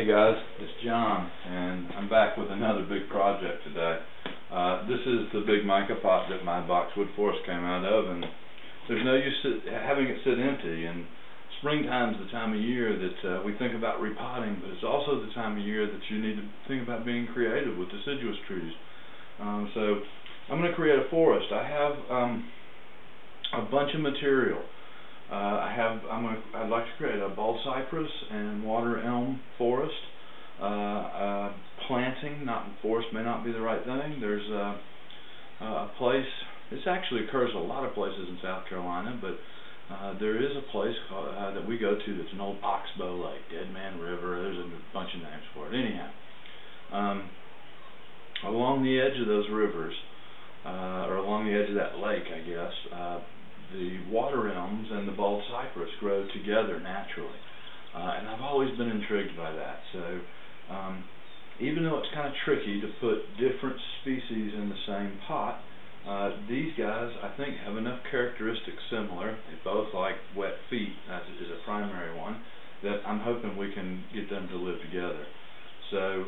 Hey guys, it's John, and I'm back with another big project today. This is the big mica pot that my boxwood forest came out of, and there's no use having it sit empty. And springtime's the time of year that we think about repotting, but it's also the time of year that you need to think about being creative with deciduous trees. So I'm going to create a forest. I have a bunch of material. I'd like to create a bald cypress and water elm forest. Planting, not in forest, may not be the right thing. There's a place. This actually occurs a lot of places in South Carolina, but there is a place that we go to that's an old oxbow lake, Dead Man River. There's a bunch of names for it. Anyhow, along the edge of those rivers, or along the edge of that lake, I guess, the water elms and the bald cypress grow together naturally, and I've always been intrigued by that. So even though it's kind of tricky to put different species in the same pot, these guys I think have enough characteristics similar. They both like wet feet, as is a primary one, that I'm hoping we can get them to live together. So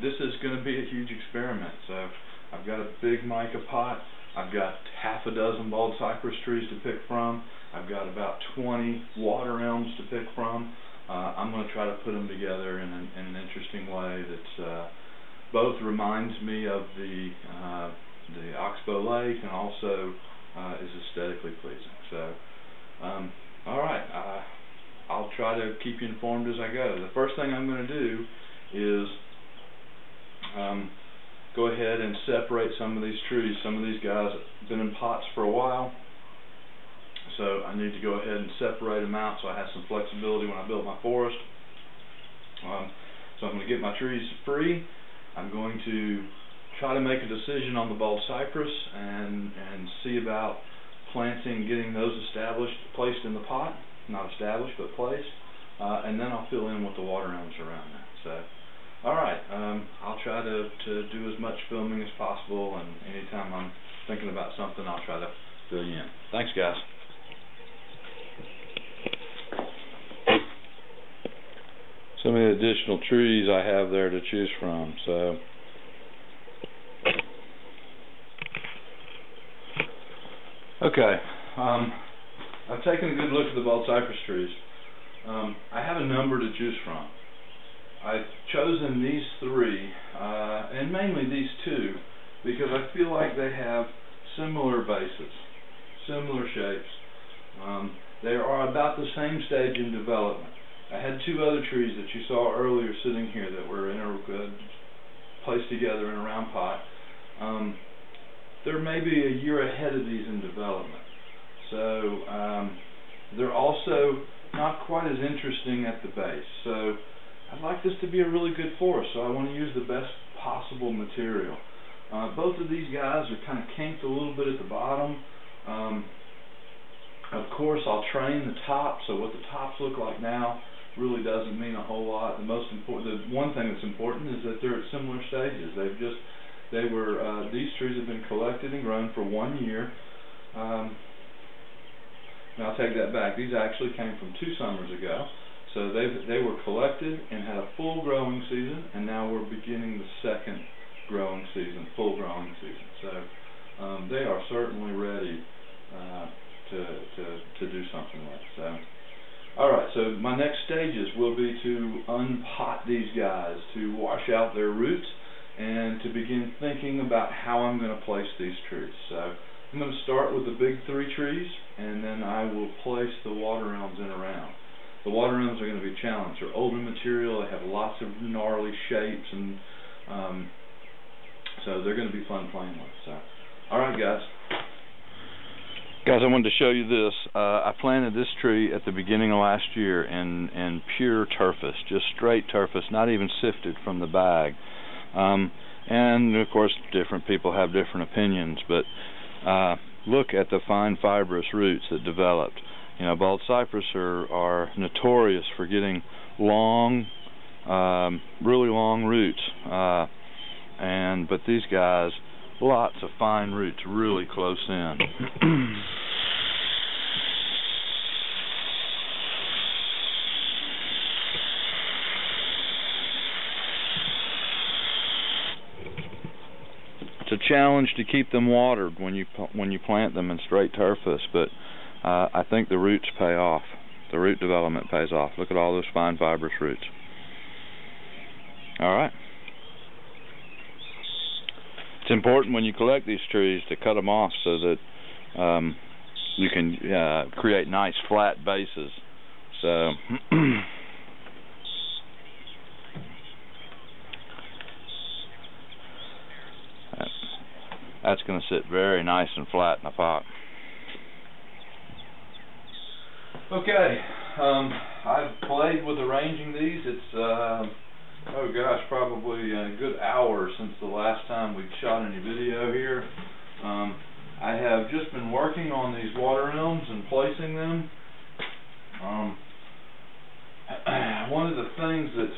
this is going to be a huge experiment. So I've got a big mica pot. I've got half a dozen bald cypress trees to pick from. I've got about 20 water elms to pick from. I'm going to try to put them together in an interesting way that both reminds me of the oxbow lake and also is aesthetically pleasing. So, all right, I'll try to keep you informed as I go. The first thing I'm going to do is go ahead and separate some of these trees. Some of these guys have been in pots for a while, so I need to go ahead and separate them out so I have some flexibility when I build my forest. So I'm going to get my trees free. I'm going to try to make a decision on the bald cypress and see about planting, getting those established, placed in the pot, not established but placed, and then I'll fill in with the water elms around that. So. Alright, I'll try to do as much filming as possible, and anytime I'm thinking about something, I'll try to fill you in. Thanks, guys. So many additional trees I have there to choose from, so. Okay, I've taken a good look at the bald cypress trees. I have a number to choose from. I've chosen these three, and mainly these two, because I feel like they have similar bases, similar shapes. They are about the same stage in development. I had two other trees that you saw earlier sitting here that were placed together in a round pot. They're maybe a year ahead of these in development. So they're also not quite as interesting at the base. So I'd like this to be a really good forest, so I want to use the best possible material. Both of these guys are kind of kinked a little bit at the bottom. Of course, I'll train the top, so what the tops look like now really doesn't mean a whole lot. The one thing that's important is that they're at similar stages. These trees have been collected and grown for 1 year. Now I'll take that back. These actually came from 2 summers ago. So they were collected and had a full growing season, and now we're beginning the second growing season, full growing season. So they are certainly ready to do something with. So, all right. So my next stages will be to unpot these guys, to wash out their roots, and to begin thinking about how I'm going to place these trees. So I'm going to start with the big 3 trees, and then I will place the water elms in around. The water elms are going to be a challenge. They're older material, they have lots of gnarly shapes, and so they're going to be fun playing with. So, alright guys. Guys, I wanted to show you this. I planted this tree at the beginning of last year in pure turfus, just straight turfus, not even sifted from the bag. And of course different people have different opinions, but look at the fine fibrous roots that developed. You know, bald cypress are notorious for getting long, really long roots, but these guys, lots of fine roots, really close in. challenge to keep them watered when you plant them in straight turfus, but I think the roots pay off. The root development pays off. Look at all those fine fibrous roots. All right. It's important when you collect these trees to cut them off so that you can create nice flat bases. So that's going to sit very nice and flat in the pot. Okay, I've played with arranging these. It's oh gosh, probably a good hour since the last time we shot any video here. I have just been working on these water elms and placing them. One of the things that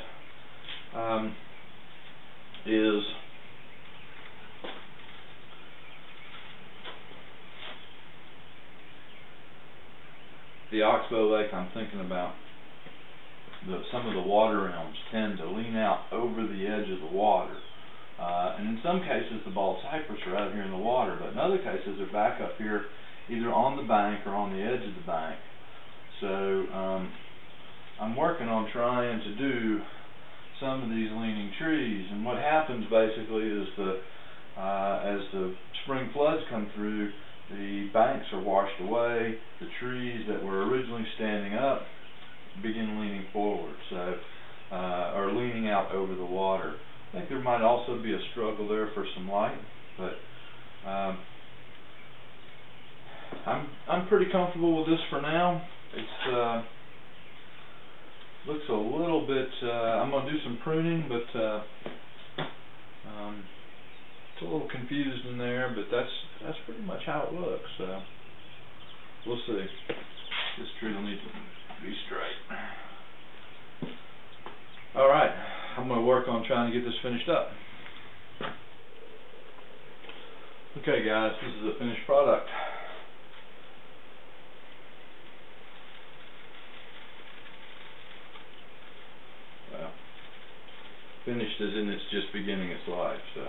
is the oxbow lake I'm thinking about, some of the water elms tend to lean out over the edge of the water. And in some cases the bald cypress are out here in the water, but in other cases they're back up here either on the bank or on the edge of the bank. So I'm working on trying to do some of these leaning trees, and what happens basically is as the spring floods come through, the banks are washed away, the trees that were originally standing up begin leaning forward, so or leaning out over the water. I think there might also be a struggle there for some light, but I'm pretty comfortable with this for now. It's looks a little bit. I'm gonna do some pruning, but it's a little confused in there. But that's pretty much how it looks. So we'll see. This tree will need to be straight. All right, I'm going to work on trying to get this finished up. Okay guys, this is the finished product. Well, finished as in it's just beginning its life, so.